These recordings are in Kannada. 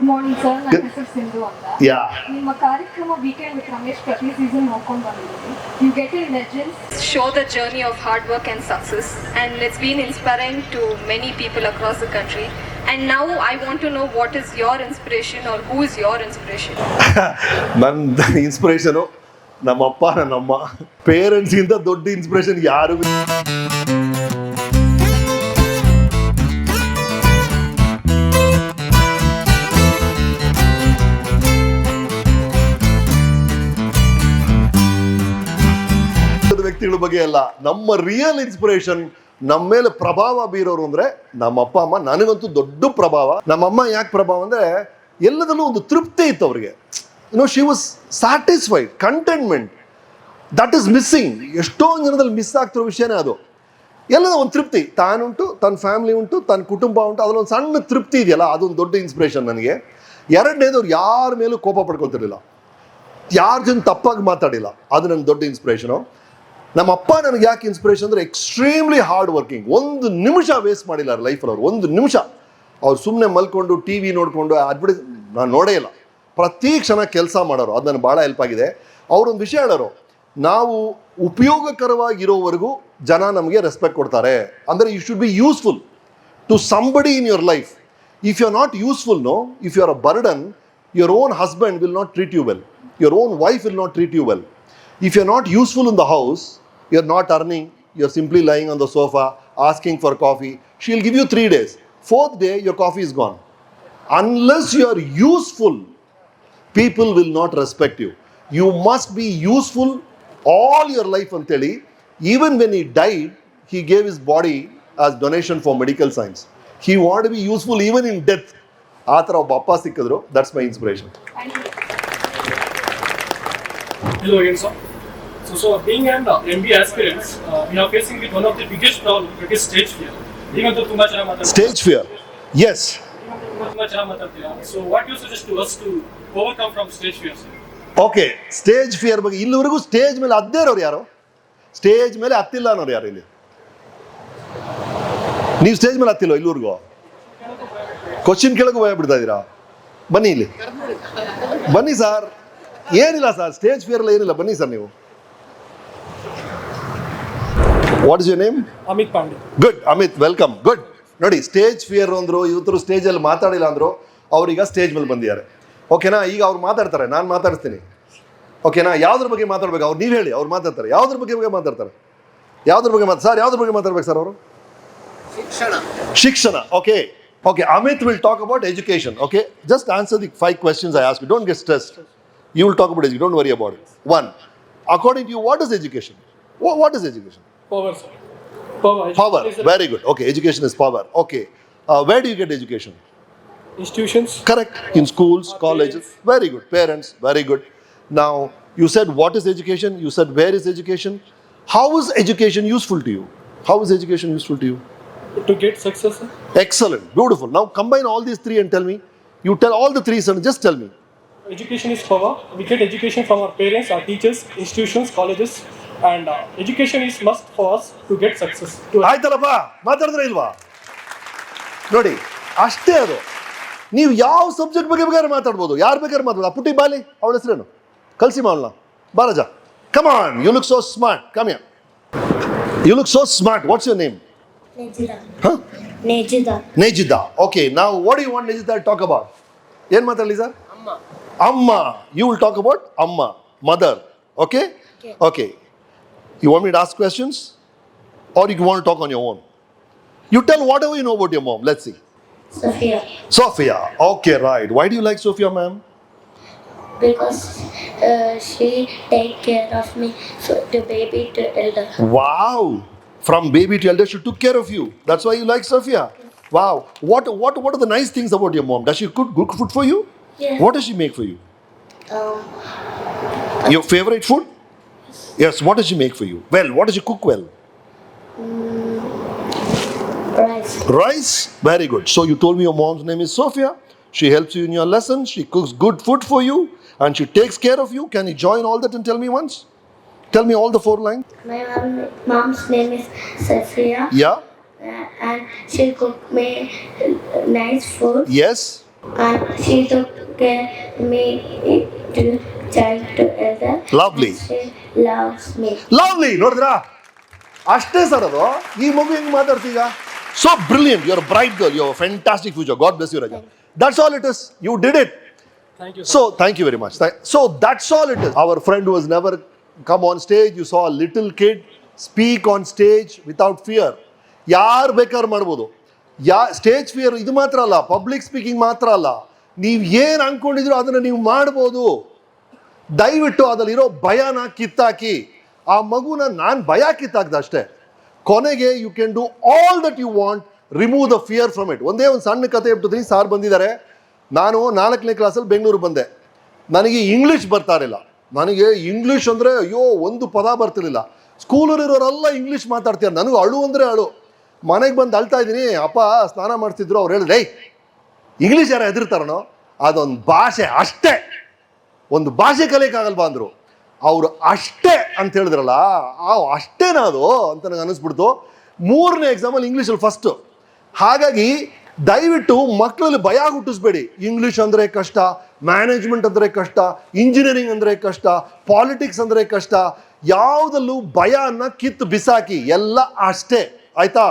ಗುಡ್ ಮಾರ್ನಿಂಗ್ ಸರ್, ನನ್ನ ಹೆಸರು ಸಿಂಧು ಅಂತ. ಯಾ ನಿಮ್ಮ ಕಾರ್ಯಕ್ರಮ ವೀಕೆಂಡ್ ವಿತ್ ರಮೇಶ್ ಪ್ರತಿ ಸೀಸನ್ ನೋಡ್ಕೊಂಡು ಬಂದಿದ್ದೀನಿ. You get in legends show the journey of hard work and success, and it's been inspiring to many people across the country. And now I want to know what is your inspiration, or who is your inspiration? ನನ್ನ ಇನ್ಸ್ಪಿರೇಷನು ನಮ್ಮಪ್ಪ ನನ್ನಮ್ಮ. ಪೇರೆಂಟ್ಸ್ಗಿಂತ ದೊಡ್ಡ ಇನ್ಸ್ಪಿರೇಷನ್ ಯಾರು. ವ್ಯಕ್ತಿಗಳ ಬಗ್ಗೆ ಅಲ್ಲ, ನಮ್ಮ ರಿಯಲ್ ಇನ್ಸ್ಪಿರೇಷನ್, ನಮ್ಮ ಮೇಲೆ ಪ್ರಭಾವ ಬೀರೋರು ಅಂದ್ರೆ ನಮ್ಮ ಅಪ್ಪ ಅಮ್ಮ. ನನಗಂತೂ ದೊಡ್ಡ ಪ್ರಭಾವ. ನಮ್ಮಮ್ಮ ಯಾಕೆ ಪ್ರಭಾವ ಅಂದ್ರೆ ಎಲ್ಲದಲ್ಲೂ ಒಂದು ತೃಪ್ತಿ ಇತ್ತು ಅವ್ರಿಗೆ. She was satisfied, contentment. That is missing. ಎಷ್ಟೊಂದು ಜನದಲ್ಲಿ ಮಿಸ್ ಆಗ್ತಿರೋ ವಿಷಯನೇ ಅದು. ಎಲ್ಲದ ಒಂದು ತೃಪ್ತಿ, ತಾನುಂಟು, ತನ್ನ ಫ್ಯಾಮಿಲಿ ಉಂಟು, ತನ್ನ ಕುಟುಂಬ ಉಂಟು, ಅದರೊಂದು ಸಣ್ಣ ತೃಪ್ತಿ ಇದೆಯಲ್ಲ, ಅದೊಂದು ದೊಡ್ಡ ಇನ್ಸ್ಪಿರೇಷನ್ ನನಗೆ. ಎರಡನೇದವ್ರು ಯಾರ ಮೇಲೂ ಕೋಪ ಪಡ್ಕೊಳ್ತಿರ್ಲಿಲ್ಲ, ಯಾರ ಜನ ತಪ್ಪಾಗಿ ಮಾತಾಡಿಲ್ಲ. ಅದು ನನ್ನ ದೊಡ್ಡ ಇನ್ಸ್ಪಿರೇಷನು. ನಮ್ಮಪ್ಪ ನನಗೆ ಯಾಕೆ ಇನ್ಸ್ಪಿರೇಷನ್ ಅಂದರೆ ಎಕ್ಸ್ಟ್ರೀಮ್ಲಿ ಹಾರ್ಡ್ ವರ್ಕಿಂಗ್. ಒಂದು ನಿಮಿಷ ವೇಸ್ಟ್ ಮಾಡಿಲ್ಲ ಲೈಫಲ್ಲಿ ಅವರು. ಒಂದು ನಿಮಿಷ ಅವ್ರು ಸುಮ್ಮನೆ ಮಲ್ಕೊಂಡು ಟಿ ವಿ ನೋಡಿಕೊಂಡು ನಾನು ನೋಡೇ ಇಲ್ಲ. ಪ್ರತಿ ಕ್ಷಣ ಕೆಲಸ ಮಾಡೋರು. ಅದು ನನಗೆ ಭಾಳ ಹೆಲ್ಪ್ ಆಗಿದೆ. ಅವರೊಂದು ವಿಷಯ ಹೇಳೋರು, ನಾವು ಉಪಯೋಗಕರವಾಗಿರೋವರೆಗೂ ಜನ ನಮಗೆ ರೆಸ್ಪೆಕ್ಟ್ ಕೊಡ್ತಾರೆ. ಅಂದರೆ you should be useful to somebody in your life. If you are not useful, if you are a burden, your own husband will not treat you well, your own wife will not treat you well. If you're not useful in the house, you're not earning, you're simply lying on the sofa asking for coffee. She'll give you 3 days. 4th day, your coffee is gone. Unless you are useful, people will not respect you. You must be useful all your life anteli. Even when he died, he gave his body as donation for medical science. He wanted to be useful even in death. Athara obba appa sikkadru. That's my inspiration. Hello again, sir. So being an MBA aspirant, we are facing with one of the biggest problem, that is stage fear. Even ತುಂಬಾ ಚೆನ್ನಾಗಿ ಮಾತಾಡ್ತೀರಾ. Stage fear. Yes. ತುಂಬಾ ಚೆನ್ನಾಗಿ ಮಾತಾಡ್ತೀರಾ. So what you suggest to us to overcome from stage fear, sir? Okay, stage fear ಬಗ್ಗೆ. ಇಲ್ಲಿವರೆಗೂ ಸ್ಟೇಜ್ ಮೇಲೆ ಹತ್ತದೇ ಇರೋರು ಯಾರು? ಸ್ಟೇಜ್ ಮೇಲೆ ಹತ್ತಿಲ್ಲ ಅನ್ನೋರು ಯಾರು ಇಲ್ಲಿ? ನೀವು ಸ್ಟೇಜ್ ಮೇಲೆ ಹತ್ತಿಲ್ಲ ಇಲ್ಲಿವರೆಗೂ? ಕ್ವಶನ್ ಕೇಳೋಕೆ ಭಯ ಬಿಡ್ತಾ ಇದ್ದೀರಾ? ಬನ್ನಿ ಇಲ್ಲಿ, ಬನ್ನಿ ಸರ್. ಏನಿಲ್ಲ ಸರ್, ಸ್ಟೇಜ್ ಫಿಯರ್ ಎಲ್ಲ ಏನಿಲ್ಲ. ಬನ್ನಿ ಸರ್ ನೀವು. What is your name? Amit Pandey. Good Amit, welcome. Good. ನೋಡಿ, ಸ್ಟೇಜ್ ಫಿಯರ್ ಅಂದರು, ಇವತ್ತು ಸ್ಟೇಜಲ್ಲಿ ಮಾತಾಡಿಲ್ಲ ಅಂದರು, ಅವ್ರೀಗ ಸ್ಟೇಜ್ ಮೇಲೆ ಬಂದಿದ್ದಾರೆ. ಓಕೆನಾ? ಈಗ ಅವ್ರು ಮಾತಾಡ್ತಾರೆ, ನಾನು ಮಾತಾಡ್ತೀನಿ. ಓಕೆನಾ? ಯಾವ್ದ್ರ ಬಗ್ಗೆ ಮಾತಾಡ್ಬೇಕು ಅವ್ರು? ನೀವು ಹೇಳಿ. ಅವ್ರು ಮಾತಾಡ್ತಾರೆ. ಯಾವ್ದ್ರ ಬಗ್ಗೆ ಮಾತಾಡ್ತಾರೆ? ಯಾವ್ದ್ರ ಬಗ್ಗೆ ಸರ್, ಯಾವ್ದ್ರ ಬಗ್ಗೆ ಮಾತಾಡ್ಬೇಕು ಸರ್ ಅವರು? ಶಿಕ್ಷಣ. Okay okay, Amit will talk about education. Okay, just answer the 5 questions I ask you. Don't get stressed. You will talk about education. Don't worry about it. 1, according to you, what is education? What is education? Power, sir. Power. Very good. Okay, education is power. Okay, where do you get education? Institutions. Correct. In schools, colleges. Very good. Parents. Very good. Now, you said what is education? You said where is education? How is education useful to you? How is education useful to you? To get success, sir. Excellent. Beautiful. Now, combine all these 3 and tell me. You tell all the 3, sir. Just tell me. Education is power. We get education from our parents, our teachers, institutions, colleges, and education is must for us to get success. ಆಯ್ತಲ್ಲಪ್ಪ, ಮಾತಾಡಿದ್ರೆ ಇಲ್ವಾ? ನೋಡಿ, ಅಷ್ಟೇ ಅದು. ನೀವು ಯಾವ ಸಬ್ಜೆಕ್ಟ್ ಬಗ್ಗೆ ಬೇಕಾದ್ರೆ ಮಾತಾಡ್ಬೋದು, ಯಾರು ಬೇಕಾದ್ರೆ ಮಾತಾಡ್ಬೋದು. ಆ ಪುಟ್ಟಿ ಬಾಲಿ, ಅವಳ ಹೆಸರೇನು? ಕಲ್ಸಿ ಮಾವಳ ಬಾರಜ. Come on, you look so smart. Come here. You look so smart. What's your name? Nejida. Huh? Nejida. Nejida. Okay, now what do you want Nejida to talk about? ಏನು ಮಾತಾಡಲಿ sir? Amma. You will talk about Amma, mother. Okay? Okay. You want me to ask questions? Or you want to talk on your own? You tell whatever you know about your mom. Let's see. Sophia. Sophia. Okay, right. Why do you like Sophia, ma'am? Because she take care of me, so the baby to elder. Wow. From baby to elder, she took care of you. That's why you like Sophia. Wow. What are the nice things about your mom? Does she cook good food for you? Yes. What does she make for you? Your favorite food? Yes. What does she make for you? Well, what does she cook well? Rice. Rice? Very good. So you told me your mom's name is Sophia. She helps you in your lessons. She cooks good food for you. And she takes care of you. Can you join all that and tell me once? Tell me all the 4 lines. My mom's name is Sophia. Yeah? And she cook me nice food. Yes? and she took me to child together. Lovely. She loves me. Lovely, ನೋಡಿದ್ರಾ? ಅಷ್ಟೇ ಸರ್ ಅದು. ಈ ಮಗು ಹೆಂಗ್ ಮಾತಾಡ್ತೀಗ? So brilliant, you are bright girl, you are fantastic future. God bless you, Raja. That's all it is. You did it. Thank you, sir. So thank you very much. So that's all it is. Our friend who has never come on stage, you saw a little kid speak on stage without fear. ಯಾರು ಬೇಕಾದ್ರೂ ಮಾಡ್ಬೋದು. ಸ್ಟೇಜ್ ಫಿಯರ್ ಇದು ಮಾತ್ರ ಅಲ್ಲ, ಪಬ್ಲಿಕ್ ಸ್ಪೀಕಿಂಗ್ ಮಾತ್ರ ಅಲ್ಲ, ನೀವು ಏನು ಅನ್ಕೊಂಡಿದ್ರು ಅದನ್ನು ನೀವು ಮಾಡ್ಬೋದು. ದಯವಿಟ್ಟು ಅದರಲ್ಲಿರೋ ಭಯನ ಕಿತ್ತಾಕಿ. ಆ ಮಗುನ ನಾನು ಭಯ ಕಿತ್ತಾಕ್ದೆ ಅಷ್ಟೇ. ಕೊನೆಗೆ you can do all that you want, remove the fear from it. ಒಂದೇ ಒಂದು ಸಣ್ಣ ಕತೆ ಹೇಳ್ತೀನಿ. ಸಾರ್ ಬಂದಿದ್ದಾರೆ. ನಾನು 4ನೇ ಕ್ಲಾಸಲ್ಲಿ ಬೆಂಗಳೂರು ಬಂದೆ. ನನಗೆ ಇಂಗ್ಲೀಷ್ ಬರ್ತಾ ಇರಲಿಲ್ಲ. ನನಗೆ ಇಂಗ್ಲೀಷ್ ಅಂದರೆ ಅಯ್ಯೋ ಒಂದು ಪದ ಬರ್ತಿರ್ಲಿಲ್ಲ. ಸ್ಕೂಲಲ್ಲಿರೋರೆಲ್ಲ ಇಂಗ್ಲೀಷ್ ಮಾತಾಡ್ತಾರೆ. ನನಗೆ ಅಳು ಅಂದರೆ ಅಳು. ಮನೆಗೆ ಬಂದು ಅಳ್ತಾ ಇದ್ದೀನಿ. ಅಪ್ಪ ಸ್ನಾನ ಮಾಡ್ತಿದ್ರು. ಅವ್ರು ಹೇಳಿದ್ರೆ ಇಂಗ್ಲೀಷ್ ಯಾರು ಹೆದರ್ತಾರಣೋ, ಅದೊಂದು ಭಾಷೆ ಅಷ್ಟೇ, ಒಂದು ಭಾಷೆ ಕಲಿಯಕ್ಕಾಗಲ್ವಾ ಅಂದರು. ಅವರು ಅಷ್ಟೇ ಅಂತ ಹೇಳಿದ್ರಲ್ಲ, ಅಷ್ಟೇನಾ ಅದು ಅಂತ ನನಗೆ ಅನ್ನಿಸ್ಬಿಡ್ತು. 3ನೇ ಎಕ್ಸಾಮಲ್ಲಿ ಇಂಗ್ಲೀಷಲ್ಲಿ ಫಸ್ಟು. ಹಾಗಾಗಿ ದಯವಿಟ್ಟು ಮಕ್ಕಳಲ್ಲಿ ಭಯ ಹುಟ್ಟಿಸ್ಬೇಡಿ. ಇಂಗ್ಲೀಷ್ ಅಂದರೆ ಕಷ್ಟ, ಮ್ಯಾನೇಜ್ಮೆಂಟ್ ಅಂದರೆ ಕಷ್ಟ, ಇಂಜಿನಿಯರಿಂಗ್ ಅಂದರೆ ಕಷ್ಟ, ಪಾಲಿಟಿಕ್ಸ್ ಅಂದರೆ ಕಷ್ಟ. ಯಾವುದಲ್ಲೂ ಭಯನ ಕಿತ್ತು ಬಿಸಾಕಿ, ಎಲ್ಲ ಅಷ್ಟೇ, ಆಯ್ತಾ?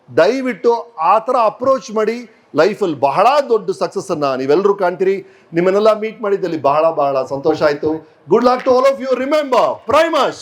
ದಯವಿಟ್ಟು ಆ ಥರ ಅಪ್ರೋಚ್ ಮಾಡಿ. ಲೈಫಲ್ಲಿ ಬಹಳ ದೊಡ್ಡ ಸಕ್ಸಸ್ಸನ್ನು ನೀವೆಲ್ಲರೂ ಕಾಣ್ತೀರಿ. ನಿಮ್ಮನ್ನೆಲ್ಲ ಮೀಟ್ ಮಾಡಿದ್ದಲ್ಲಿ ಬಹಳ ಬಹಳ ಸಂತೋಷ ಆಯಿತು. Good luck to all of you. Remember Primus.